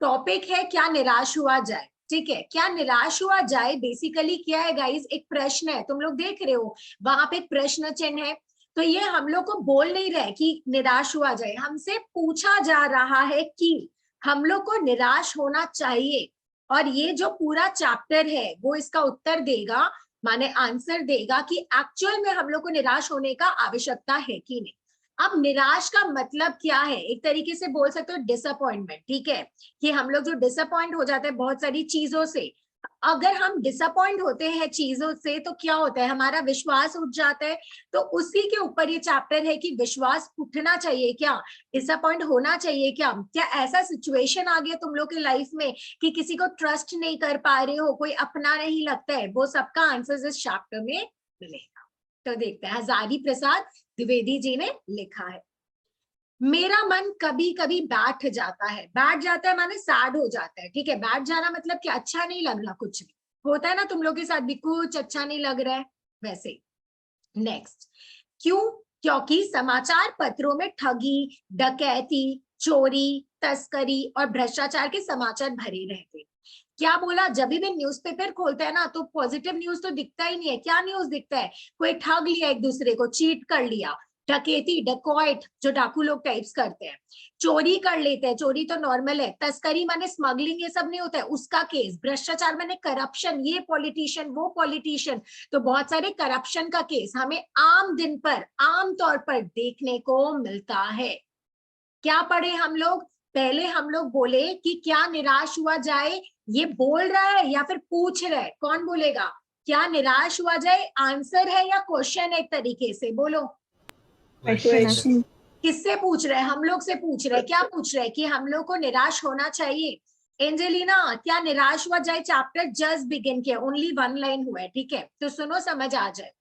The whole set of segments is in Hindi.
टॉपिक है क्या निराश हुआ जाए, ठीक है। क्या निराश हुआ जाए बेसिकली क्या है गाइस, एक प्रश्न है, तुम लोग देख रहे हो वहां पे एक प्रश्न चिन्ह है। तो ये हम लोग को बोल नहीं रहे कि निराश हुआ जाए, हमसे पूछा जा रहा है कि हम लोग को निराश होना चाहिए। और ये जो पूरा चैप्टर है वो इसका उत्तर देगा, माने आंसर देगा कि एक्चुअल में हम लोग को निराश होने का आवश्यकता है कि नहीं। अब निराश का मतलब क्या है, एक तरीके से बोल सकते हो डिसअपॉइंटमेंट, ठीक है। कि हम लोग जो डिसअपॉइंट हो जाते हैं बहुत सारी चीजों से, अगर हम डिसअपॉइंट होते हैं चीजों से तो क्या होता है, हमारा विश्वास उठ जाता है। तो उसी के ऊपर ये चैप्टर है कि विश्वास उठना चाहिए क्या, डिसअपॉइंट होना चाहिए क्या। क्या ऐसा सिचुएशन आ गया तुम लोग की लाइफ में कि किसी को ट्रस्ट नहीं कर पा रहे हो, कोई अपना नहीं लगता है, वो सबका आंसर इस चैप्टर में मिलेगा। तो देखते हैं, हजारी प्रसाद द्विवेदी जी ने लिखा है। मेरा मन कभी कभी बैठ जाता है, बैठ जाता है माने सैड हो जाता है, ठीक है। बैठ जाना मतलब कि अच्छा नहीं लग रहा, कुछ भी होता है ना तुम लोग के साथ भी, कुछ अच्छा नहीं लग रहा है वैसे। नेक्स्ट, क्यों, क्योंकि समाचार पत्रों में ठगी, डकैती, चोरी, तस्करी और भ्रष्टाचार के समाचार भरे रहते। क्या बोला, जब भी न्यूज़पेपर खोलता है ना तो पॉजिटिव न्यूज तो दिखता ही नहीं है। क्या न्यूज दिखता है, कोई ठग लिया, एक दूसरे को चीट कर लिया, डकैती, डकॉइट जो डाकू लोग टाइप्स करते हैं, चोरी कर लेते हैं, चोरी तो नॉर्मल है, तस्करी माने स्मगलिंग, ये सब नहीं होता है उसका केस, भ्रष्टाचार माने करप्शन, ये पॉलिटिशियन वो पॉलिटिशियन, तो बहुत सारे करप्शन का केस हमें आम दिन पर आम तौर पर देखने को मिलता है। क्या पढ़े हम लोग, पहले हम लोग बोले कि क्या निराश हुआ जाए, ये बोल रहा है या फिर पूछ रहा है, कौन बोलेगा, क्या निराश हुआ जाए आंसर है या क्वेश्चन है, एक तरीके से बोलो। क्वेश्चन। किससे पूछ रहे हैं, हम लोग से पूछ रहे हैं। क्या पूछ रहे हैं कि हम लोग को निराश होना चाहिए। एंजेलिना, क्या निराश हुआ जाए चैप्टर जस्ट बिगिन किया, ओनली 1 लाइन हुआ है, ठीक है, तो सुनो समझ आ जाए।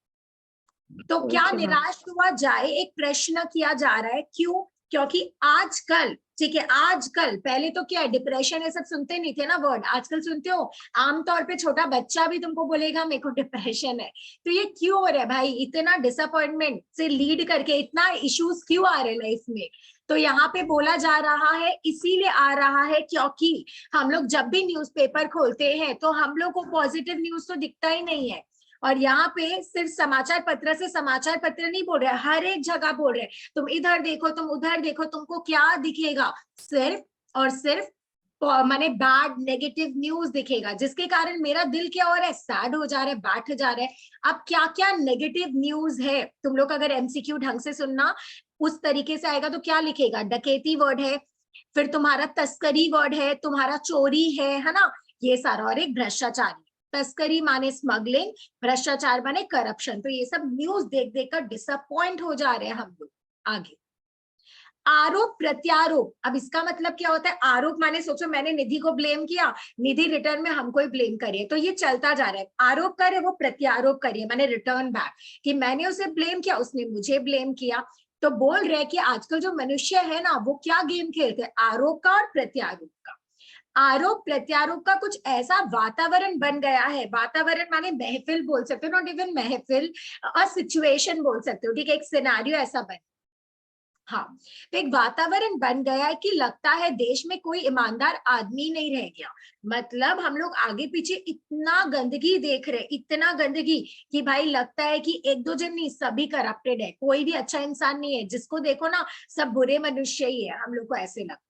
तो क्या निराश हुआ जाए एक प्रश्न किया जा रहा है, क्यों, क्योंकि आजकल, ठीक है, आजकल, पहले तो क्या है, डिप्रेशन ये सब सुनते नहीं थे ना वर्ड, आजकल सुनते हो, आमतौर पे छोटा बच्चा भी तुमको बोलेगा मेरे को डिप्रेशन है। तो ये क्यों हो रहा है भाई, इतना डिसअपॉइंटमेंट से लीड करके इतना इश्यूज क्यों आ रहे हैं लाइफ में। तो यहाँ पे बोला जा रहा है, इसीलिए आ रहा है क्योंकि हम लोग जब भी न्यूज़पेपर खोलते हैं तो हम लोग को पॉजिटिव न्यूज तो दिखता ही नहीं है। और यहाँ पे सिर्फ समाचार पत्र से समाचार पत्र नहीं बोल रहे, हर एक जगह बोल रहे, तुम इधर देखो तुम उधर देखो, तुमको क्या दिखेगा, सिर्फ और सिर्फ माने बैड नेगेटिव न्यूज दिखेगा, जिसके कारण मेरा दिल क्या हो रहा है, सैड हो जा रहा है, बैठ जा रहा है। अब क्या क्या नेगेटिव न्यूज है, तुम लोग अगर एमसीक्यू ढंग से सुनना उस तरीके से आएगा तो क्या लिखेगा, डकैती वर्ड है, फिर तुम्हारा तस्करी वर्ड है, तुम्हारा चोरी है ना, ये सारा, और एक भ्रष्टाचारी, तस्करी माने स्मगलिंग, भ्रष्टाचार माने करप्शन। तो ये सब न्यूज देख देख कर डिसअपॉइंट हो जा रहे हैं हम लोग। आगे, आरोप प्रत्यारोप, अब इसका मतलब क्या होता है, आरोप माने सोचो मैंने निधि को ब्लेम किया, निधि रिटर्न में हमको ही ब्लेम करिए, तो ये चलता जा रहा है, आरोप करे वो प्रत्यारोप करिए माने रिटर्न बैक, कि मैंने उसे ब्लेम किया उसने मुझे ब्लेम किया। तो बोल रहे कि आजकल जो मनुष्य है ना वो क्या गेम खेलते हैं, आरोप का और प्रत्यारोप का। आरोप प्रत्यारोप का कुछ ऐसा वातावरण बन गया है, वातावरण माने महफिल बोल सकते हो, नॉट इवन महफिल, और सिचुएशन बोल सकते हो, ठीक है, एक सिनेरियो ऐसा बन, हाँ, तो एक वातावरण बन गया है कि लगता है देश में कोई ईमानदार आदमी नहीं रह गया। मतलब हम लोग आगे पीछे इतना गंदगी देख रहे, इतना गंदगी कि भाई लगता है कि एक दो जन नहीं, सभी करप्टेड है, कोई भी अच्छा इंसान नहीं है, जिसको देखो ना सब बुरे मनुष्य ही है, हम लोग को ऐसे लगता।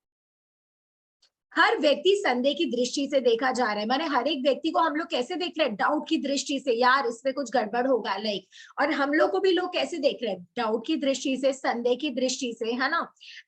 हर व्यक्ति संदेह की दृष्टि से देखा जा रहा है, माने हर एक व्यक्ति को हम लोग कैसे देख रहे हैं, डाउट की दृष्टि से, यार इसमें कुछ गड़बड़ होगा लाइक। और हम लोग को भी लोग कैसे देख रहे हैं, डाउट की दृष्टि से, संदेह की दृष्टि से, है ना।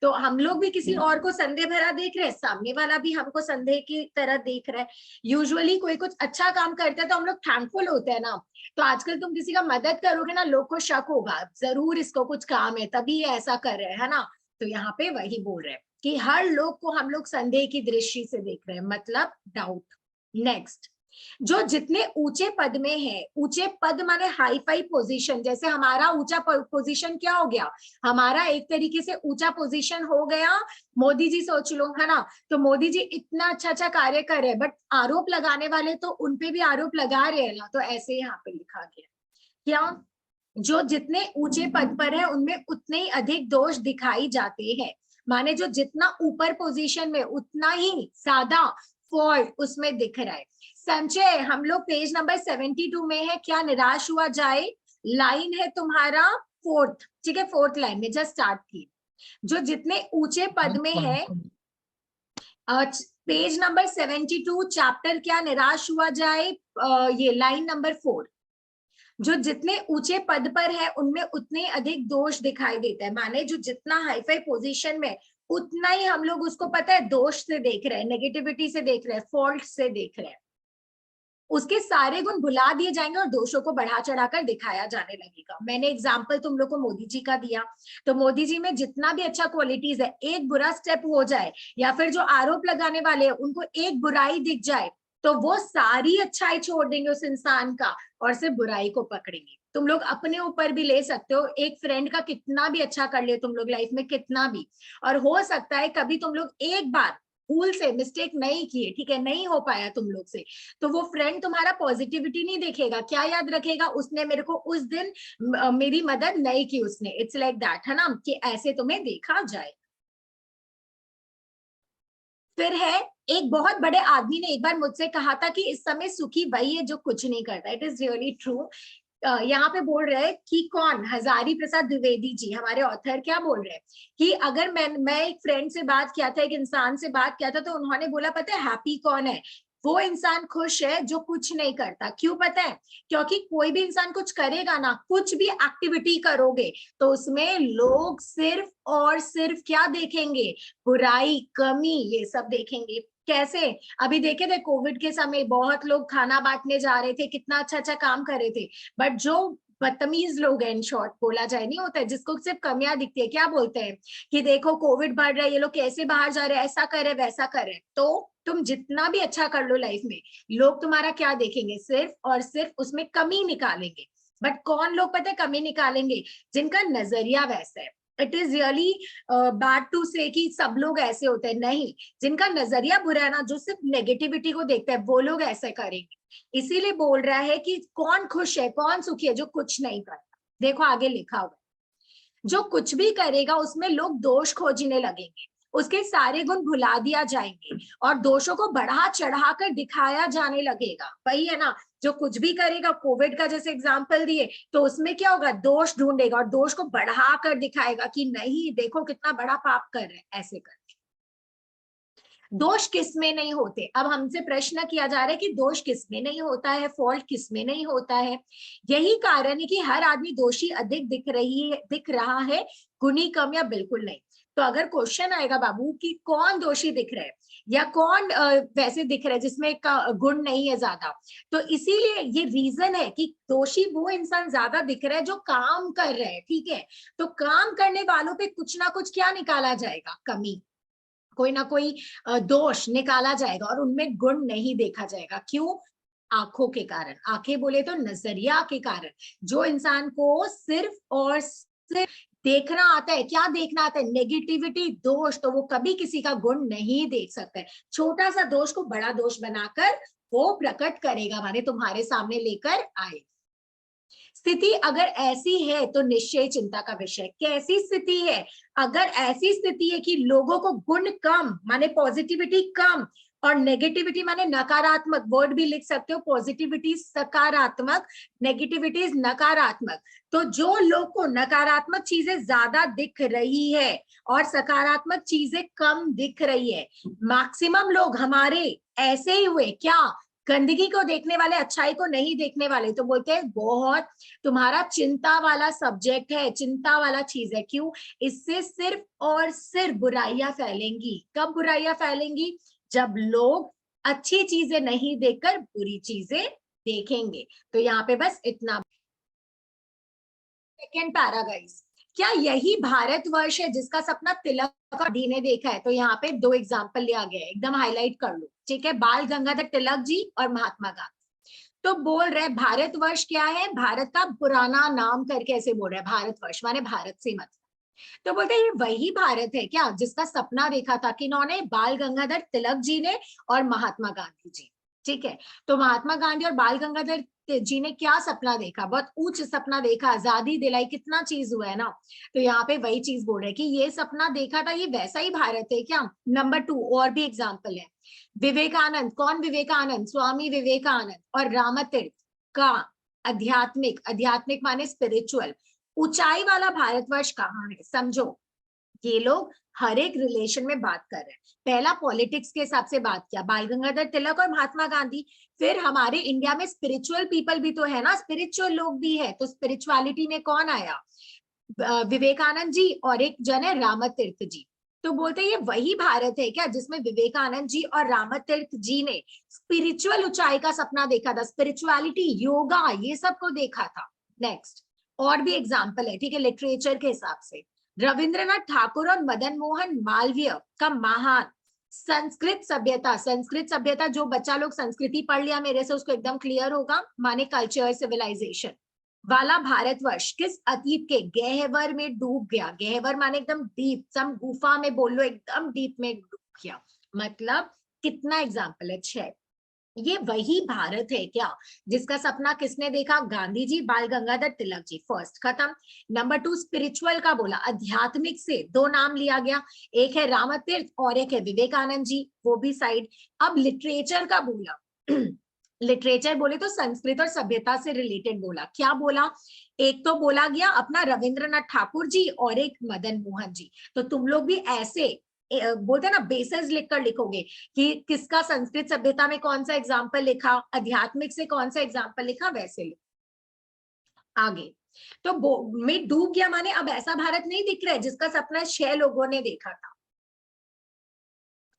तो हम लोग भी किसी और को संदेह भरा देख रहे हैं, सामने वाला भी हमको संदेह की तरह देख रहा है। यूजुअली कोई कुछ अच्छा काम करता है तो हम लोग थैंकफुल होते हैं ना। तो आजकल तुम किसी का मदद करोगे ना, लोग को शक होगा, जरूर इसको कुछ काम है तभी ये ऐसा कर रहे है ना। तो यहाँ पे वही बोल रहे हैं कि हर लोग को हम लोग संदेह की दृष्टि से देख रहे हैं, मतलब डाउट। नेक्स्ट, जो जितने ऊंचे पद में है, ऊंचे पद माने हाई फाई पोजीशन, जैसे हमारा ऊंचा पोजीशन क्या हो गया, हमारा एक तरीके से ऊंचा पोजीशन हो गया, मोदी जी सोच लो, है ना। तो मोदी जी इतना अच्छा अच्छा कार्य कर रहे हैं, बट आरोप लगाने वाले तो उनपे भी आरोप लगा रहे हैं ना, तो ऐसे यहाँ पे लिखा गया क्या, जो जितने ऊंचे पद पर है उनमें उतने ही अधिक दोष दिखाई जाते हैं। माने जो जितना ऊपर पोजीशन में उतना ही ज्यादा फॉल्ट उसमें दिख रहा है। संजय, हम लोग पेज नंबर 72 में है, क्या निराश हुआ जाए, लाइन है तुम्हारा 4th, ठीक है, 4th लाइन में जस्ट स्टार्ट की। जो जितने ऊंचे पद में है, पेज नंबर 72, चैप्टर क्या निराश हुआ जाए, ये लाइन नंबर 4। जो जितने ऊंचे पद पर है उनमें उतने अधिक दोष दिखाई देता है, माने जो जितना हाईफाई पोजीशन में उतना ही हम लोग उसको पता है दोष से देख रहे हैं, नेगेटिविटी से देख रहे हैं, फॉल्ट से देख रहे हैं। उसके सारे गुण भुला दिए जाएंगे और दोषों को बढ़ा चढ़ाकर दिखाया जाने लगेगा। मैंने एग्जाम्पल तुम लोग को मोदी जी का दिया, तो मोदी जी में जितना भी अच्छा क्वालिटीज है, एक बुरा स्टेप हो जाए या फिर जो आरोप लगाने वाले हैं उनको एक बुराई दिख जाए तो वो सारी अच्छाई छोड़ देंगे उस इंसान का और सिर्फ बुराई को पकड़ेंगे। तुम लोग अपने ऊपर भी ले सकते हो, एक फ्रेंड का कितना भी अच्छा कर ले तुम लोग लाइफ में, कितना भी, और हो सकता है कभी तुम लोग एक बार भूल से मिस्टेक नहीं किए, ठीक है, नहीं हो पाया तुम लोग से, तो वो फ्रेंड तुम्हारा पॉजिटिविटी नहीं देखेगा, क्या याद रखेगा, उसने मेरे को उस दिन मेरी मदद नहीं की उसने, इट्स लाइक दैट, है ना, कि ऐसे तुम्हें देखा जाए। फिर है, एक बहुत बड़े आदमी ने एक बार मुझसे कहा था कि इस समय सुखी वही है जो कुछ नहीं करता। It is really true. यहाँ पे बोल रहे हैं कि कौन, हजारी प्रसाद द्विवेदी जी हमारे ऑथर क्या बोल रहे हैं कि अगर मैं एक फ्रेंड से बात किया था, एक इंसान से बात किया था, तो उन्होंने बोला पता है हैप्पी कौन है, वो इंसान खुश है जो कुछ नहीं करता। क्यों पता है, क्योंकि कोई भी इंसान कुछ करेगा ना, कुछ भी एक्टिविटी करोगे तो उसमें लोग सिर्फ और सिर्फ क्या देखेंगे, बुराई, कमी, ये सब देखेंगे। कैसे, अभी देखे थे कोविड के समय बहुत लोग खाना बांटने जा रहे थे, कितना अच्छा अच्छा काम कर रहे थे, बट जो बदतमीज लोग हैं, इन शॉर्ट बोला जाए, नहीं होता है जिसको सिर्फ कमियां दिखती है, क्या बोलते हैं कि देखो कोविड बढ़ रहा है, ये लोग कैसे बाहर जा रहे हैं, ऐसा करे वैसा करे। तो तुम जितना भी अच्छा कर लो लाइफ में, लोग तुम्हारा क्या देखेंगे, सिर्फ और सिर्फ उसमें कमी निकालेंगे। बट कौन लोग पता है कमी निकालेंगे, जिनका नजरिया वैसा है। It is really bad to say कि सब लोग ऐसे होते हैं, नहीं, जिनका नजरिया बुरा है ना, जो सिर्फ नेगेटिविटी को देखता है, वो लोग ऐसे करेंगे। इसीलिए बोल रहा है कि कौन खुश है, कौन सुखी है, जो कुछ नहीं करता। देखो आगे लिखा हुआ, जो कुछ भी करेगा उसमें लोग दोष खोजने लगेंगे, उसके सारे गुण भुला दिया जाएंगे और दोषों को बढ़ा चढ़ाकर दिखाया जाने लगेगा। वही है ना, जो कुछ भी करेगा, कोविड का जैसे एग्जांपल दिए, तो उसमें क्या होगा, दोष ढूंढेगा और दोष को बढ़ाकर दिखाएगा कि नहीं देखो कितना बड़ा पाप कर रहे हैं, ऐसे कर। दोष किसमें नहीं होते, अब हमसे प्रश्न किया जा रहा है कि दोष किसमें नहीं होता है, फॉल्ट किसमें नहीं होता है। यही कारण है कि हर आदमी दोषी अधिक दिख रहा है, गुणी कम या बिल्कुल नहीं। तो अगर क्वेश्चन आएगा बाबू कि कौन दोषी दिख रहा है या कौन वैसे दिख रहा है जिसमें गुण नहीं है ज्यादा, तो इसीलिए ये रीजन है कि दोषी वो इंसान ज्यादा दिख रहा है जो काम कर रहे हैं, ठीक है। तो काम करने वालों पे कुछ ना कुछ क्या निकाला जाएगा, कमी, कोई ना कोई दोष निकाला जाएगा और उनमें गुण नहीं देखा जाएगा। क्यों, आंखों के कारण, आंखें बोले तो नजरिया के कारण। जो इंसान को सिर्फ और सिर्फ देखना आता है, क्या देखना आता है, नेगेटिविटी, दोष, तो वो कभी किसी का गुण नहीं देख सकता है। छोटा सा दोष को बड़ा दोष बनाकर वो प्रकट करेगा, माने तुम्हारे सामने लेकर आए। स्थिति अगर ऐसी है तो निश्चय चिंता का विषय। कैसी स्थिति है, अगर ऐसी स्थिति है कि लोगों को गुण कम माने पॉजिटिविटी कम और नेगेटिविटी माने नकारात्मक, वर्ड भी लिख सकते हो, पॉजिटिविटी सकारात्मक, नेगेटिविटी नकारात्मक, तो जो लोग को नकारात्मक चीजें ज्यादा दिख रही है और सकारात्मक चीजें कम दिख रही है, मैक्सिमम लोग हमारे ऐसे ही हुए, क्या, गंदगी को देखने वाले, अच्छाई को नहीं देखने वाले, तो बोलते हैं बहुत तुम्हारा चिंता वाला सब्जेक्ट है, चिंता वाला चीज है। क्यों, इससे सिर्फ और सिर्फ बुराइयां फैलेंगी। कब बुराइयां फैलेंगी, जब लोग अच्छी चीजें नहीं देखकर बुरी चीजें देखेंगे। तो यहाँ पे बस इतना। सेकेंड पैरा गाइस, क्या यही भारतवर्ष है जिसका सपना तिलक गांधी ने देखा है? तो यहाँ पे दो एग्जाम्पल लिया गया है, एकदम हाईलाइट कर लो, ठीक है, बाल गंगाधर तिलक जी और महात्मा गांधी। तो बोल रहे भारतवर्ष क्या है, भारत का पुराना नाम करके ऐसे बोल रहे हैं, भारतवर्ष माने भारत से मतलब। तो बोलते हैं ये वही भारत है क्या जिसका सपना देखा था, किन्होंने, बाल गंगाधर तिलक जी ने और महात्मा गांधी जी, ठीक है। तो महात्मा गांधी और बाल गंगाधर जी ने क्या सपना देखा, बहुत उच्च सपना देखा, आजादी दिलाई, कितना चीज हुआ है ना। तो यहाँ पे वही चीज बोल रहे हैं कि ये सपना देखा था, ये वैसा ही भारत है क्या। नंबर 2 और भी एग्जाम्पल है। विवेकानंद, कौन विवेकानंद, स्वामी विवेकानंद और रामतीर्थ का आध्यात्मिक, आध्यात्मिक माने स्पिरिचुअल ऊंचाई वाला भारतवर्ष कहाँ है, समझो। ये लोग हर एक रिलेशन में बात कर रहे हैं। पहला पॉलिटिक्स के हिसाब से बात किया, बाल गंगाधर तिलक और महात्मा गांधी। फिर हमारे इंडिया में स्पिरिचुअल पीपल भी तो है ना, स्पिरिचुअल लोग भी है, तो स्पिरिचुअलिटी में कौन आया, विवेकानंद जी और एक जन है रामतीर्थ जी। तो बोलते ये वही भारत है क्या जिसमें विवेकानंद जी और रामतीर्थ जी ने स्पिरिचुअल ऊंचाई का सपना देखा था, स्पिरिचुअलिटी, योगा, ये सब को देखा था। नेक्स्ट और भी एग्जाम्पल है, ठीक है, लिटरेचर के हिसाब से। रविंद्रनाथ ठाकुर और मदन मोहन मालवीय का महान संस्कृत सभ्यता, संस्कृत सभ्यता, जो बच्चा लोग संस्कृति पढ़ लिया मेरे से उसको एकदम क्लियर होगा, माने कल्चर, सिविलाइजेशन वाला भारतवर्ष किस अतीत के गहवर में डूब गया। गहवर माने एकदम डीप, सम गुफा में बोल लो, एकदम डीप में डूब गया। मतलब कितना एग्जाम्पल है, 6। ये वही भारत है क्या जिसका सपना किसने देखा, गांधी जी, बाल गंगाधर तिलक जी। फर्स्ट खत्म। नंबर 2 स्पिरिचुअल का बोला, आध्यात्मिक से 2 नाम लिया गया, एक है रामतीर्थ और एक है विवेकानंद जी, वो भी साइड। अब लिटरेचर का बोला लिटरेचर बोले तो संस्कृत और सभ्यता से रिलेटेड बोला, क्या बोला, एक तो बोला गया अपना रविंद्रनाथ ठाकुर जी और एक मदन मोहन जी। तो तुम लोग भी ऐसे बोलते ना बेसिस लिखकर लिखोगे कि किसका संस्कृत सभ्यता में कौन सा एग्जाम्पल लिखा, आध्यात्मिक से कौन सा एग्जाम्पल लिखा, वैसे लिखो। आगे तो में डूब गया माने अब ऐसा भारत नहीं दिख रहा है जिसका सपना 6 लोगों ने देखा था।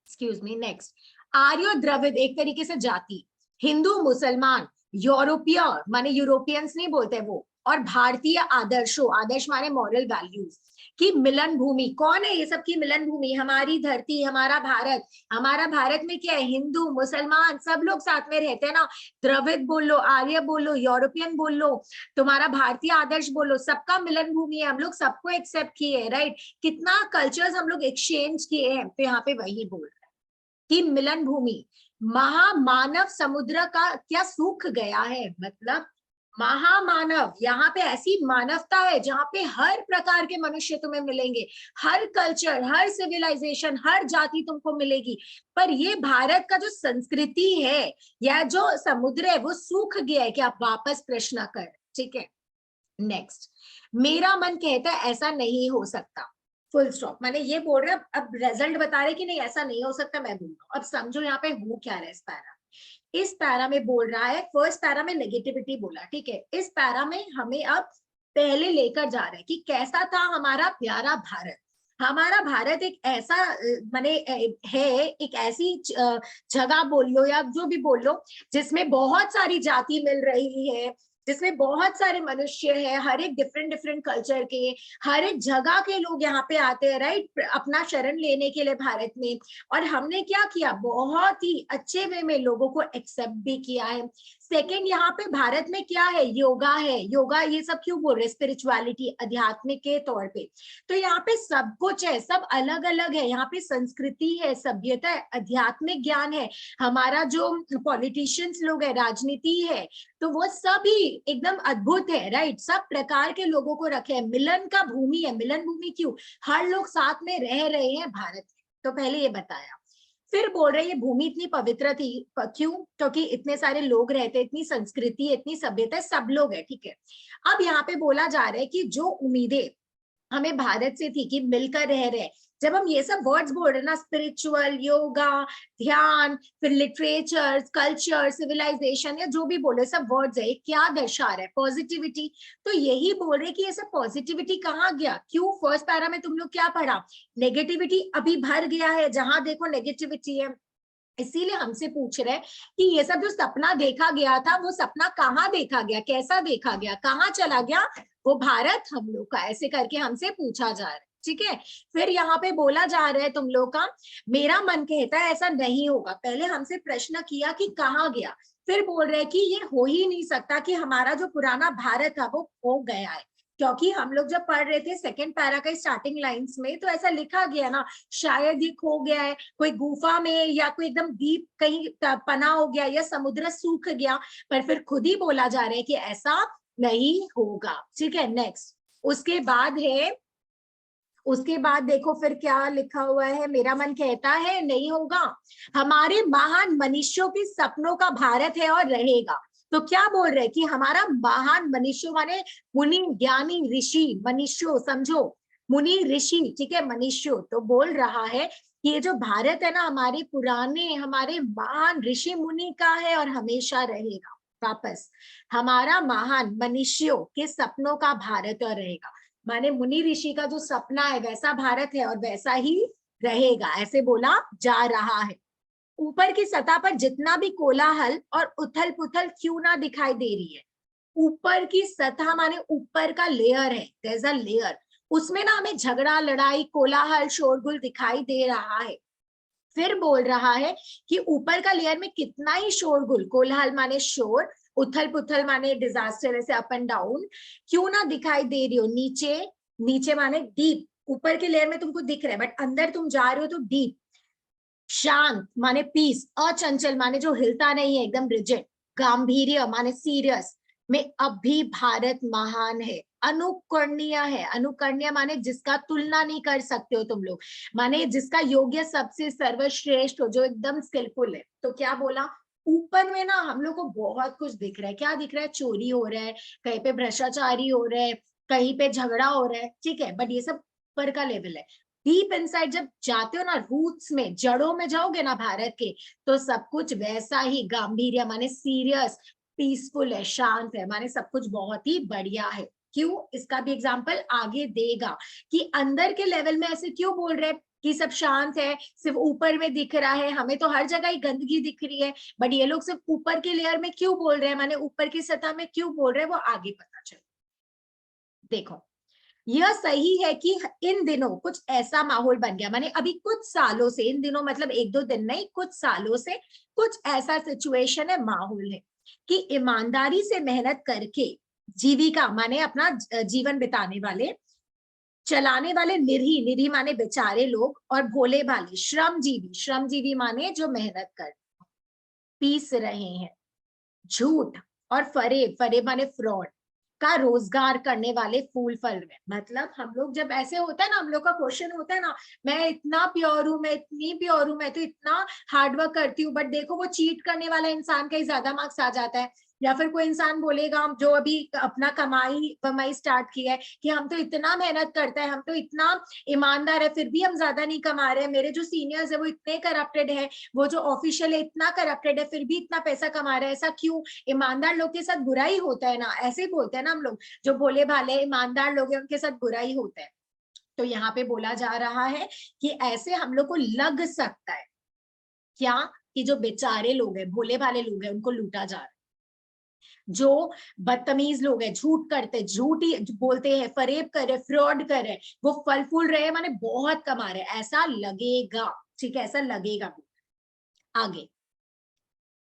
Excuse me. नेक्स्ट, आर्य द्रविड़ एक तरीके से जाति, हिंदू मुसलमान, यूरोपीय माने यूरोपियंस नहीं बोलते वो, और भारतीय आदर्शों, आदर्श माने मॉरल वैल्यूज की मिलन भूमि। कौन है ये सब की मिलन भूमि, हमारी धरती, हमारा भारत। हमारा भारत में क्या है, हिंदू मुसलमान सब लोग साथ में रहते हैं ना। द्रविड़ बोल लो, आर्य बोल लो, यूरोपियन बोल लो, तुम्हारा भारतीय आदर्श बोलो, सबका मिलन भूमि है। हम लोग सबको एक्सेप्ट किए, राइट। कितना कल्चर्स हम लोग एक्सचेंज किए हैं। तो यहाँ पे वही बोल रहे हैं कि मिलन भूमि। महामानव समुद्र का क्या सूख गया है, मतलब महामानव, यहाँ पे ऐसी मानवता है जहाँ पे हर प्रकार के मनुष्य तुम्हें मिलेंगे, हर कल्चर, हर सिविलाइजेशन, हर जाति तुमको मिलेगी। पर ये भारत का जो संस्कृति है या जो समुद्र है वो सूख गया है, कि आप वापस प्रश्न कर, ठीक है। नेक्स्ट, मेरा मन कहता है ऐसा नहीं हो सकता, फुल स्टॉप। मैंने ये बोल रहा, अब रिजल्ट बता रहे कि नहीं ऐसा नहीं हो सकता, मैं बोल रहा हूँ। अब समझो यहाँ पे हो क्या रहा है। इस पैरा में बोल रहा है, फर्स्ट पैरा में नेगेटिविटी बोला, ठीक है। इस पैरा में हमें अब पहले लेकर जा रहा है कि कैसा था हमारा प्यारा भारत। हमारा भारत एक ऐसा माने है, एक ऐसी जगह बोल लो या जो भी बोल लो, जिसमें बहुत सारी जाति मिल रही है, जिसमें बहुत सारे मनुष्य है, हर एक डिफरेंट डिफरेंट कल्चर के, हर एक जगह के लोग यहाँ पे आते हैं, राइट, अपना शरण लेने के लिए भारत में। और हमने क्या किया, बहुत ही अच्छे वे में लोगों को एक्सेप्ट भी किया है। सेकेंड, यहाँ पे भारत में क्या है, योगा है। योगा ये सब क्यों बोल रहे, स्पिरिचुअलिटी, आध्यात्मिक के तौर पे। तो यहाँ पे सब कुछ है, सब अलग अलग है। यहाँ पे संस्कृति है, सभ्यता है, आध्यात्मिक ज्ञान है, हमारा जो पॉलिटिशियंस लोग है, राजनीति है, तो वो सभी एकदम अद्भुत है, राइट। सब प्रकार के लोगों को रखे है, मिलन का भूमि है। मिलन भूमि क्यों, हर लोग साथ में रह रहे हैं भारत में। तो पहले ये बताया। फिर बोल रहे ये भूमि इतनी पवित्र थी, क्यों, क्योंकि इतने सारे लोग रहते, इतनी संस्कृति, इतनी सभ्यता, सब लोग है, ठीक है। अब यहाँ पे बोला जा रहा है कि जो उम्मीदें हमें भारत से थी कि मिलकर रह रहे, जब हम ये सब वर्ड्स बोल रहे ना, स्पिरिचुअल, योगा, ध्यान, फिर लिटरेचर, कल्चर, सिविलाइजेशन, या जो भी बोले सब वर्ड्स है, क्या दर्शा रहा है, पॉजिटिविटी। तो यही बोल रहे कि ये सब पॉजिटिविटी कहाँ गया, क्यों। फर्स्ट पैरा में तुम लोग क्या पढ़ा, नेगेटिविटी अभी भर गया है, जहां देखो नेगेटिविटी है। इसीलिए हमसे पूछ रहे कि ये सब जो सपना देखा गया था, वो सपना कहाँ देखा गया, कैसा देखा गया, कहाँ चला गया वो भारत हम लोग का, ऐसे करके हमसे पूछा जा रहा है, ठीक है। फिर यहाँ पे बोला जा रहा है तुम लोग का, मेरा मन कहता है ऐसा नहीं होगा। पहले हमसे प्रश्न किया कि कहाँ गया, फिर बोल रहे कि ये हो ही नहीं सकता कि हमारा जो पुराना भारत था वो खो गया है। क्योंकि हम लोग जब पढ़ रहे थे सेकंड पैरा का स्टार्टिंग लाइंस में, तो ऐसा लिखा गया ना, शायद ये खो गया है कोई गुफा में, या कोई एकदम डीप कहीं पना हो गया, या समुद्र सूख गया, पर फिर खुद ही बोला जा रहा है कि ऐसा नहीं होगा। ठीक है, नेक्स्ट उसके बाद देखो फिर क्या लिखा हुआ है, मेरा मन कहता है नहीं होगा, हमारे महान मनुष्यों के सपनों का भारत है और रहेगा। तो क्या बोल रहे हैं कि हमारा महान मनुष्य माने मुनि ज्ञानी ऋषि, मनुष्यों समझो, मुनि ऋषि, ठीक है, मनुष्यों, तो बोल रहा है कि ये जो भारत है ना, हमारे पुराने हमारे महान ऋषि मुनि का है और हमेशा रहेगा। वापस, हमारा महान मनुष्यों के सपनों का भारत और रहेगा, माने मुनि ऋषि का जो सपना है वैसा भारत है और वैसा ही रहेगा, ऐसे बोला जा रहा है। ऊपर की सतह पर जितना भी कोलाहल और उथल पुथल क्यों ना दिखाई दे रही है, ऊपर की सतह माने ऊपर का लेयर है, देयर इज अ लेयर, उसमें ना हमें झगड़ा लड़ाई कोलाहल शोरगुल दिखाई दे रहा है। फिर बोल रहा है कि ऊपर का लेयर में कितना ही शोरगुल, कोलाहल माने शोर, उथल पुथल माने डिजास्टर, ऐसे अप एंड डाउन, क्यों ना दिखाई दे रही हो, नीचे नीचे माने डीप, ऊपर के लेयर में तुमको दिख रहा है बट अंदर तुम जा रहे हो तो डीप, शांत माने पीस, अचंचल माने जो हिलता नहीं है एकदम रिजिड, गांभीर्य माने सीरियस में अब भी भारत महान है, अनुकरणीय है, अनुकरणीय माने जिसका तुलना नहीं कर सकते हो तुम लोग, माने जिसका योग्य सबसे सर्वश्रेष्ठ हो, जो एकदम स्किलफुल है। तो क्या बोला, ऊपर में ना हम लोग को बहुत कुछ दिख रहा है, क्या दिख रहा है, चोरी हो रहा है, कहीं पे भ्रष्टाचारी हो रहा है, कहीं पे झगड़ा हो रहा है, ठीक है, बट ये सब ऊपर का लेवल है। डीप इनसाइड जब जाते हो ना, रूट्स में जड़ों में जाओगे ना भारत के, तो सब कुछ वैसा ही गांभीर्य माने सीरियस, पीसफुल है, शांत है, माने सब कुछ बहुत ही बढ़िया है। क्यों, इसका भी एग्जाम्पल आगे देगा कि अंदर के लेवल में ऐसे क्यों बोल रहे हैं कि सब शांत है, सिर्फ ऊपर में दिख रहा है, हमें तो हर जगह ही गंदगी दिख रही है, बट ये लोग सिर्फ ऊपर के लेयर में क्यों बोल रहे हैं, माने ऊपर की सतह में क्यों बोल रहे हैं, वो आगे पता चले। देखो, यह सही है कि इन दिनों कुछ ऐसा माहौल बन गया, माने अभी कुछ सालों से, इन दिनों मतलब एक दो दिन नहीं, कुछ सालों से कुछ ऐसा सिचुएशन है, माहौल है कि ईमानदारी से मेहनत करके जीविका माने अपना जीवन बिताने वाले, चलाने वाले निरी, निरी माने बेचारे लोग, और भोले भाले श्रमजीवी, श्रमजीवी माने जो मेहनत कर पीस रहे हैं, झूठ और फरेब, फरेब माने फ्रॉड का रोजगार करने वाले फूल फल में, मतलब हम लोग जब ऐसे होता है ना, हम लोग का क्वेश्चन होता है ना, मैं इतना प्योर हूं, मैं इतनी प्योर हूं, मैं तो इतना हार्डवर्क करती हूँ, बट देखो वो चीट करने वाला इंसान का ही ज्यादा मार्क्स आ जाता है। या फिर कोई इंसान बोलेगा जो अभी अपना कमाई कमाई स्टार्ट किया है कि हम तो इतना मेहनत करते हैं, हम तो इतना ईमानदार है, फिर भी हम ज्यादा नहीं कमा रहे हैं, मेरे जो सीनियर्स है वो इतने करप्टेड है, वो जो ऑफिशियल है इतना करप्टेड है, फिर भी इतना पैसा कमा रहे हैं, ऐसा क्यों, ईमानदार लोग के साथ बुरा ही होता है ना, ऐसे ही बोलते हैं ना हम लोग, जो भोले भाले ईमानदार लोग हैं उनके साथ बुरा ही होता है। तो यहाँ पे बोला जा रहा है कि ऐसे हम लोग को लग सकता है क्या, कि जो बेचारे लोग हैं, भोले भाले लोग हैं, उनको लूटा जा रहा है, जो बदतमीज लोग हैं, झूठ करते, झूठ ही बोलते हैं, फरेब करे, फ्रॉड करे, वो फल फूल रहे हैं, माने बहुत कमा रहे हैं, ऐसा लगेगा, ठीक है, ऐसा लगेगा। आगे,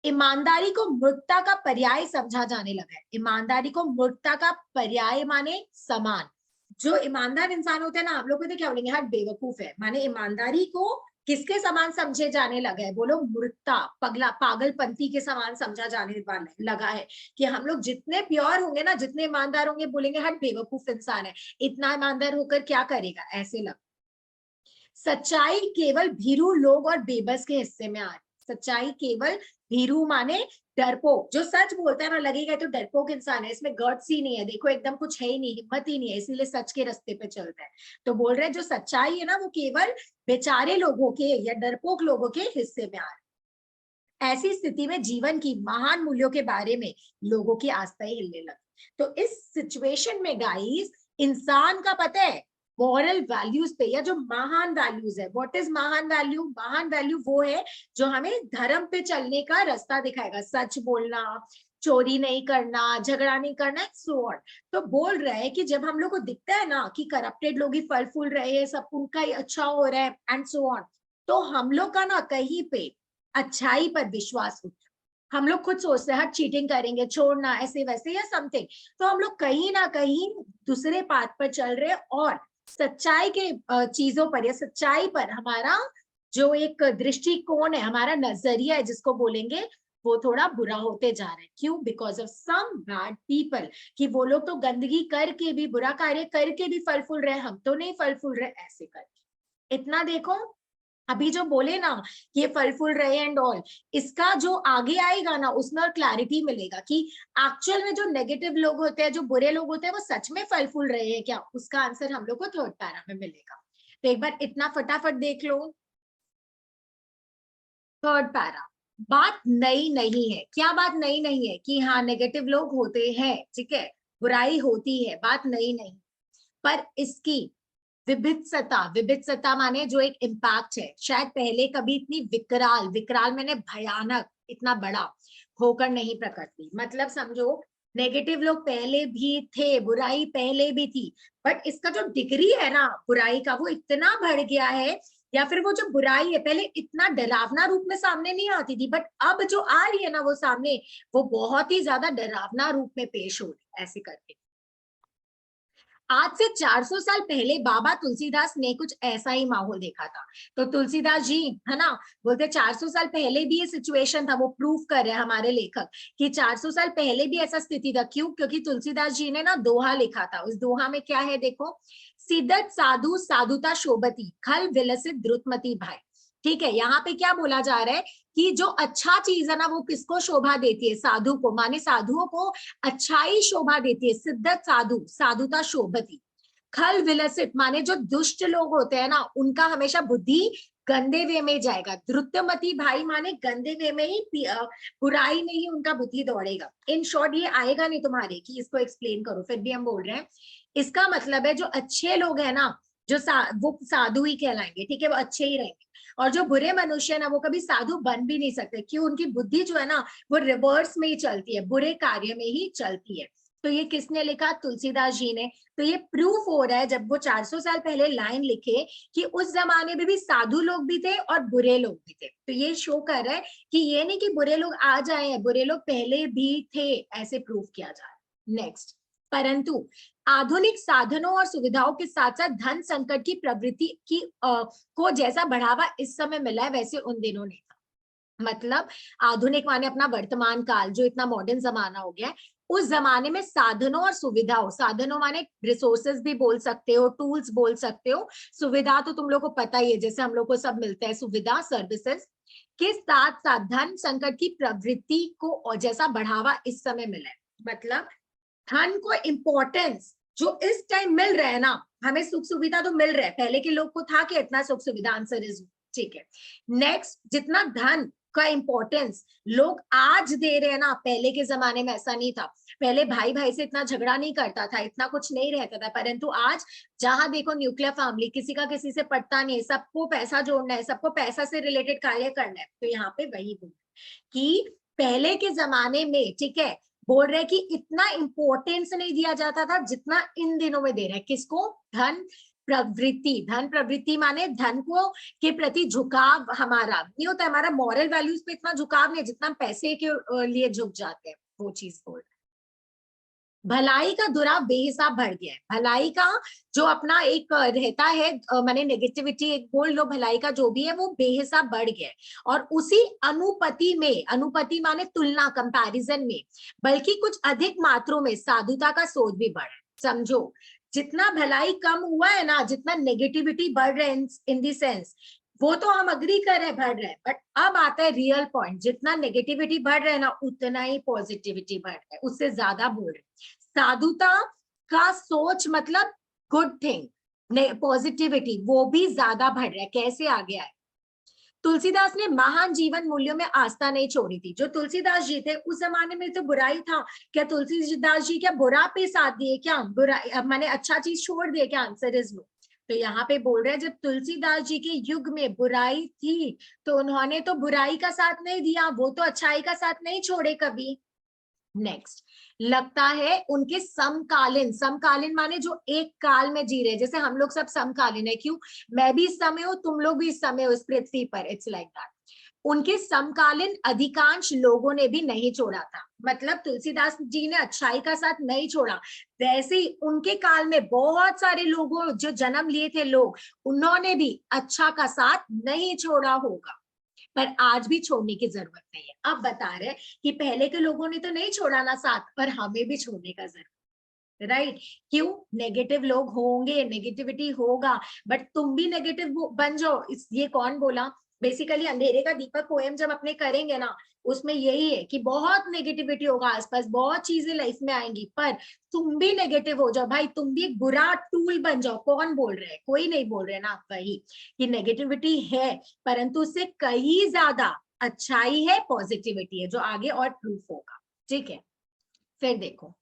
ईमानदारी को मूर्खता का पर्याय समझा जाने लगा है, ईमानदारी को मूर्खता का पर्याय माने समान, जो ईमानदार इंसान होते हैं ना, हम लोग तो क्या बोलेंगे, हर बेवकूफ है, माने ईमानदारी को किसके समान समझे जाने लगा है, बोलो मूर्खता, पगला पागलपंथी के समान समझा जाने वाला लगा है, कि हम लोग जितने प्योर होंगे ना, जितने ईमानदार होंगे, बोलेंगे हर बेवकूफ इंसान है, इतना ईमानदार होकर क्या करेगा, ऐसे लग। सच्चाई केवल भीरू लोग और बेबस के हिस्से में आ रही, सच्चाई केवल भीरू माने डरपोक, जो सच बोलता है ना, लगेगा तो डरपोक इंसान है, इसमें गट्स ही नहीं है, देखो एकदम कुछ है ही नहीं, हिम्मत ही नहीं है, इसीलिए सच के रास्ते पे चलता है। तो बोल रहे हैं जो सच्चाई है ना, वो केवल बेचारे लोगों के या डरपोक लोगों के हिस्से में आ रही। ऐसी स्थिति में जीवन की महान मूल्यों के बारे में लोगों की आस्था ही हिलने लगी। तो इस सिचुएशन में गाइस, इंसान का पता है मॉरल वैल्यूज पे, या जो महान वैल्यूज है, व्हाट इज महान वैल्यू, महान वैल्यू वो है जो हमें धर्म पे चलने का रास्ता दिखाएगा, सच बोलना, चोरी नहीं करना, झगड़ा नहीं करना, सो ऑन। तो बोल रहे हैं कि जब हम लोग को दिखता है ना कि करप्टेड लोग ही फल फूल रहे हैं, सब उनका ही अच्छा हो रहा है एंड सो ऑन, तो हम लोग का ना कहीं पे अच्छाई पर विश्वास उठ, हम लोग खुद सोचते हैं हर चीटिंग करेंगे, छोड़ना, ऐसे वैसे या समथिंग। तो हम लोग कहीं ना कहीं दूसरे पाथ पर चल रहे हैं और सच्चाई के चीजों पर या सच्चाई पर हमारा जो एक दृष्टिकोण है, हमारा नजरिया है जिसको बोलेंगे, वो थोड़ा बुरा होते जा रहा है। क्यों? Because of some bad people, कि वो लोग तो गंदगी करके भी, बुरा कार्य करके भी फल फूल रहे, हम तो नहीं फल फूल रहे, ऐसे करके। इतना देखो, अभी जो बोले ना ये फल फूल रहे एंड ऑल, इसका जो आगे आएगा ना उसमें और क्लैरिटी मिलेगा कि एक्चुअल में जो नेगेटिव लोग होते हैं, जो बुरे लोग होते हैं, वो सच में फल फूल रहे हैं क्या, उसका आंसर हम लोग को थर्ड पैरा में मिलेगा। तो एक बार इतना फटाफट देख लो। थर्ड पैरा, बात नई नहीं है। क्या बात नई नहीं है? कि हाँ नेगेटिव लोग होते हैं, ठीक है, बुराई होती है, बात नई नहीं, पर इसकी विभित्सता, विभित्सता माने जो एक इम्पैक्ट है, शायद पहले कभी इतनी विकराल, विकराल मैंने भयानक, इतना बड़ा होकर नहीं प्रकट हुई। मतलब समझो, नेगेटिव लोग पहले भी थे, बुराई पहले भी थी, बट इसका जो डिग्री है ना बुराई का, वो इतना बढ़ गया है, या फिर वो जो बुराई है पहले इतना डरावना रूप में सामने नहीं आती थी, बट अब जो आ रही है ना वो सामने, वो बहुत ही ज्यादा डरावना रूप में पेश हो रही है, ऐसे करके। आज से 400 साल पहले बाबा तुलसीदास ने कुछ ऐसा ही माहौल देखा था। तो तुलसीदास जी, है ना, बोलते 400 साल पहले भी ये सिचुएशन था, वो प्रूव कर रहे हैं हमारे लेखक कि 400 साल पहले भी ऐसा स्थिति था। क्यों? क्योंकि तुलसीदास जी ने ना दोहा लिखा था। उस दोहा में क्या है देखो, सिद्धत साधु साधुता शोभती, खल विलसित द्रुतमती भाई। ठीक है, यहाँ पे क्या बोला जा रहा है कि जो अच्छा चीज है ना वो किसको शोभा देती है? साधु को, माने साधुओं को अच्छाई शोभा देती है। सिद्धत साधु, साधुता शोभती। खल विलसित माने जो दुष्ट लोग होते हैं ना उनका हमेशा बुद्धि गंदे वे में जाएगा। द्रुतमती भाई माने गंदे वे में ही, बुराई में ही उनका बुद्धि दौड़ेगा। इन शॉर्ट ये आएगा नहीं तुम्हारे कि इसको एक्सप्लेन करो, फिर भी हम बोल रहे हैं। इसका मतलब है जो अच्छे लोग हैं ना, जो वो साधु ही कहलाएंगे, ठीक है, वो अच्छे ही रहेंगे। और जो बुरे मनुष्य है ना वो कभी साधु बन भी नहीं सकते। क्यों? उनकी बुद्धि जो है ना वो रिवर्स में ही चलती है, बुरे कार्य में ही चलती है। तो ये किसने लिखा? तुलसीदास जी ने। तो ये प्रूफ हो रहा है जब वो 400 साल पहले लाइन लिखे कि उस जमाने में भी साधु लोग भी थे और बुरे लोग भी थे। तो ये शो कर रहा है कि ये नहीं कि बुरे लोग आ जाए हैं, बुरे लोग पहले भी थे, ऐसे प्रूफ किया जा रहा है। नेक्स्ट, परंतु आधुनिक साधनों और सुविधाओं के साथ साथ धन संकट की प्रवृत्ति की को जैसा बढ़ावा इस समय मिला है वैसे उन दिनों नहीं था। मतलब आधुनिक माने अपना वर्तमान काल, जो इतना मॉडर्न जमाना हो गया है, उस जमाने में साधनों और सुविधाओं, साधनों माने रिसोर्सेज भी बोल सकते हो, टूल्स बोल सकते हो, सुविधा तो तुम लोग को पता ही है, जैसे हम लोग को सब मिलता है सुविधा, सर्विसेज, के साथ साथ धन संकट की प्रवृत्ति को और जैसा बढ़ावा इस समय मिला है। मतलब धन को इम्पोर्टेंस जो इस टाइम मिल रहा है ना, हमें सुख सुविधा तो मिल रहा है, पहले के लोग को था कि इतना सुख सुविधा? आंसर इज ठीक है। नेक्स्ट, जितना धन का इम्पोर्टेंस लोग आज दे रहे हैं ना, पहले के जमाने में ऐसा नहीं था। पहले भाई भाई से इतना झगड़ा नहीं करता था, इतना कुछ नहीं रहता था, परंतु आज जहां देखो न्यूक्लियर फैमिली, किसी का किसी से पटता नहीं है, सबको पैसा जोड़ना है, सबको पैसा से रिलेटेड कार्य करना है। तो यहाँ पे वही बोल कि पहले के जमाने में, ठीक है, बोल रहे कि इतना इंपॉर्टेंस नहीं दिया जाता था जितना इन दिनों में दे रहा है। किसको? धन प्रवृत्ति। धन प्रवृत्ति माने धन को के प्रति झुकाव हमारा नहीं होता, हमारा मॉरल वैल्यूज पे इतना झुकाव नहीं जितना पैसे के लिए झुक जाते हैं, वो चीज बोल। भलाई का दुरा बेहिसाब बढ़ गया है। भलाई का जो अपना एक रहता है, माने नेगेटिविटी एक बोल लो, भलाई का जो भी है वो बेहिसाब बढ़ गया है। और उसी अनुपति में, अनुपति माने तुलना, कंपैरिजन में, बल्कि कुछ अधिक मात्रों में साधुता का सोच भी बढ़ा है। समझो, जितना भलाई कम हुआ है ना, जितना नेगेटिविटी बढ़ रहा है इन दी सेंस, वो तो हम अग्री कर रहे हैं बढ़ रहा है, बट अब आता है रियल पॉइंट, जितना नेगेटिविटी बढ़ रहा है ना उतना ही पॉजिटिविटी बढ़ रहा है, उससे ज्यादा बोल रहे हैं। साधुता का सोच मतलब गुड थिंग, पॉजिटिविटी, वो भी ज्यादा बढ़ रहा है। कैसे आ गया है? तुलसीदास ने महान जीवन मूल्यों में आस्था नहीं छोड़ी थी। जो तुलसीदास जी थे उस जमाने में तो बुराई था, क्या तुलसीदास जी क्या बुरा पे साथ दिए क्या? बुराई माने अच्छा चीज छोड़ दिए क्या? Answer is no. तो यहाँ पे बोल रहे हैं जब तुलसीदास जी के युग में बुराई थी तो उन्होंने तो बुराई का साथ नहीं दिया, वो तो अच्छाई का साथ नहीं छोड़े कभी। नेक्स्ट, लगता है उनके समकालीन, समकालीन माने जो एक काल में जी रहे, जैसे हम लोग सब समकालीन है। क्यों? मैं भी इस समय हूं, तुम लोग भी इस समय हो इस पृथ्वी पर, इट्स लाइक दैट। उनके समकालीन अधिकांश लोगों ने भी नहीं छोड़ा था। मतलब तुलसीदास जी ने अच्छाई का साथ नहीं छोड़ा, वैसे ही उनके काल में बहुत सारे लोगों जो जन्म लिए थे लोग, उन्होंने भी अच्छा का साथ नहीं छोड़ा होगा, पर आज भी छोड़ने की जरूरत नहीं है। अब बता रहे कि पहले के लोगों ने तो नहीं छोड़ा ना साथ, पर हमें भी छोड़ने का जरूरत, राइट? क्यों? नेगेटिव लोग होंगे, नेगेटिविटी होगा, बट तुम भी नेगेटिव बन जाओ, ये कौन बोला? बेसिकली अंधेरे का दीपक पोएम जब अपने करेंगे ना, उसमें यही है कि बहुत नेगेटिविटी होगा आसपास, बहुत चीजें लाइफ में आएंगी, पर तुम भी नेगेटिव हो जाओ भाई, तुम भी एक बुरा टूल बन जाओ। कौन बोल रहे हैं? कोई नहीं बोल रहे ना, आप वही कि नेगेटिविटी है, परंतु उससे कहीं ज्यादा अच्छाई है, पॉजिटिविटी है, जो आगे और प्रूफ होगा। ठीक है, फिर देखो,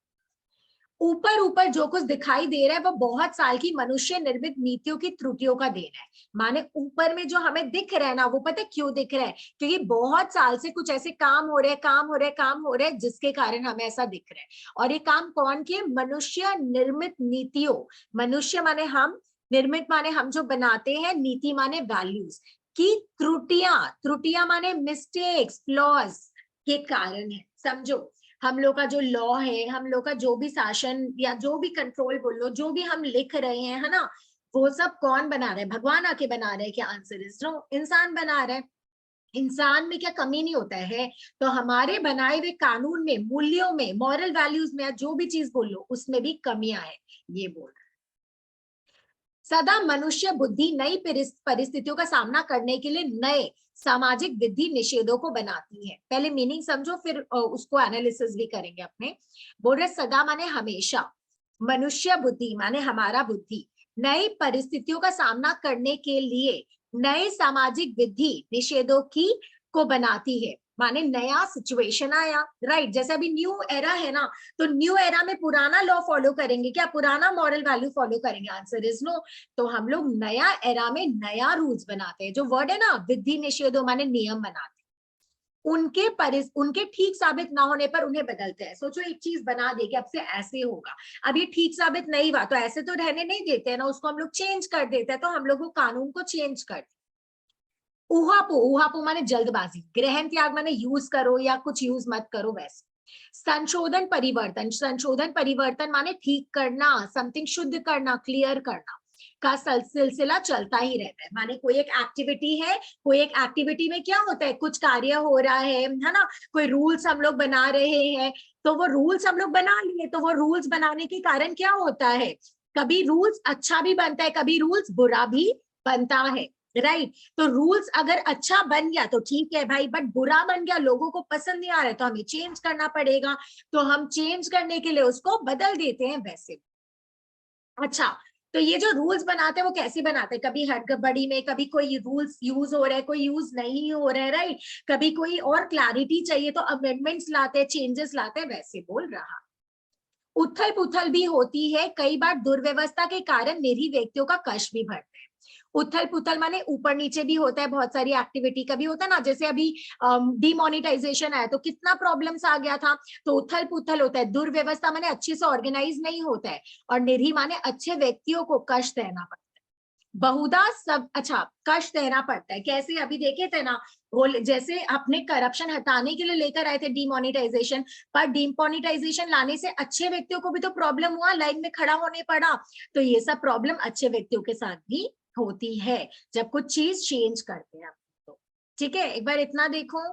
ऊपर ऊपर जो कुछ दिखाई दे रहा है वो बहुत साल की मनुष्य निर्मित नीतियों की त्रुटियों का देन है। माने ऊपर में जो हमें दिख रहा है ना, वो पता है क्यों दिख रहा है? क्योंकि बहुत साल से कुछ ऐसे काम हो रहे हैं, काम हो रहे हैं, काम हो रहे हैं, जिसके कारण हमें ऐसा दिख रहा है। और ये काम कौन किए? मनुष्य निर्मित नीतियों, मनुष्य माने हम, निर्मित माने हम जो बनाते हैं, नीति माने वैल्यूज की त्रुटियां, त्रुटियां माने मिस्टेक्स, फ्लॉज के कारण है। समझो, हम लोग का जो लॉ है, हम लोग का जो भी शासन या जो भी कंट्रोल बोल लो, जो भी हम लिख रहे हैं, है ना, वो सब कौन बना रहे हैं? भगवान आके बना रहे हैं क्या? आंसर इज नो, इंसान बना रहे हैं। इंसान में क्या कमी नहीं होता है? तो हमारे बनाए हुए कानून में, मूल्यों में, मॉरल वैल्यूज में, या जो भी चीज बोल लो, उसमें भी कमियां है, ये बोल रहे हैं। सदा मनुष्य बुद्धि नई परिस्थितियों का सामना करने के लिए नए सामाजिक विधि निषेधों को बनाती है। पहले मीनिंग समझो, फिर उसको एनालिसिस भी करेंगे अपने। बोल रहे सदा माने हमेशा, मनुष्य बुद्धि माने हमारा बुद्धि नई परिस्थितियों का सामना करने के लिए नए सामाजिक विधि निषेधों की को बनाती है। माने नया सिचुएशन आया, राइट? जैसे अभी न्यू एरा है ना, तो न्यू एरा में पुराना लॉ फॉलो करेंगे क्या? पुराना मॉरल वैल्यू फॉलो करेंगे? Answer is no. तो हम लोग नया एरा में नया रूल्स बनाते हैं। जो वर्ड है ना, विधि निषेधों माने नियम बनाते हैं, उनके ठीक साबित ना होने पर उन्हें बदलते हैं। सोचो, एक चीज बना दे कि अब से ऐसे होगा, अब ये ठीक साबित नहीं हुआ, तो ऐसे तो रहने नहीं देते हैं ना, उसको हम लोग चेंज कर देते हैं। तो हम लोग वो कानून को चेंज करते। ऊहापो, ऊहापो माने जल्दबाजी, ग्रहण त्याग माने यूज करो या कुछ यूज मत करो, वैसे। संशोधन परिवर्तन, संशोधन परिवर्तन माने ठीक करना, समथिंग शुद्ध करना, क्लियर करना का सिलसिला चलता ही रहता है। माने कोई एक एक्टिविटी है, कोई एक एक्टिविटी में क्या होता है, कुछ कार्य हो रहा है ना, कोई रूल्स हम लोग बना रहे हैं, तो वो रूल्स हम लोग बना लिए, तो वो रूल्स बनाने के कारण क्या होता है, कभी रूल्स अच्छा भी बनता है, कभी रूल्स बुरा भी बनता है, राइट? तो रूल्स अगर अच्छा बन गया तो ठीक है भाई, बट बुरा बन गया, लोगों को पसंद नहीं आ रहा है, तो हमें चेंज करना पड़ेगा। तो हम चेंज करने के लिए उसको बदल देते हैं वैसे। अच्छा, तो ये जो रूल्स बनाते हैं वो कैसे बनाते हैं? कभी हड़बड़ी में, कभी कोई रूल्स यूज हो रहा है, कोई यूज नहीं हो रहा है, राइट? कभी कोई और क्लैरिटी चाहिए तो अमेंडमेंट्स लाते हैं, चेंजेस लाते हैं, वैसे बोल रहा। उथल पुथल भी होती है, कई बार दुर्व्यवस्था के कारण निरीह व्यक्तियों का कष्ट भी बढ़ता है। उथल पुथल माने ऊपर नीचे भी होता है, बहुत सारी एक्टिविटी कभी होता है ना, जैसे अभी डिमोनिटाइजेशन आया तो कितना प्रॉब्लम्स आ गया था, तो उथल पुथल होता है। दुर्व्यवस्था माने अच्छे से ऑर्गेनाइज नहीं होता है, और निरीह माने अच्छे व्यक्तियों को कष्ट देना पड़ता है। बहुधा सब, अच्छा, कष्ट देना पड़ता है कैसे? अभी देखे थे ना, वो जैसे अपने करप्शन हटाने के लिए लेकर आए थे डिमोनिटाइजेशन, पर डिमोनिटाइजेशन लाने से अच्छे व्यक्तियों को भी तो प्रॉब्लम हुआ, लाइन में खड़ा होने पड़ा। तो ये सब प्रॉब्लम अच्छे व्यक्तियों के साथ भी होती है जब कुछ चीज चेंज करते हैं। तो ठीक है, एक बार इतना देखो।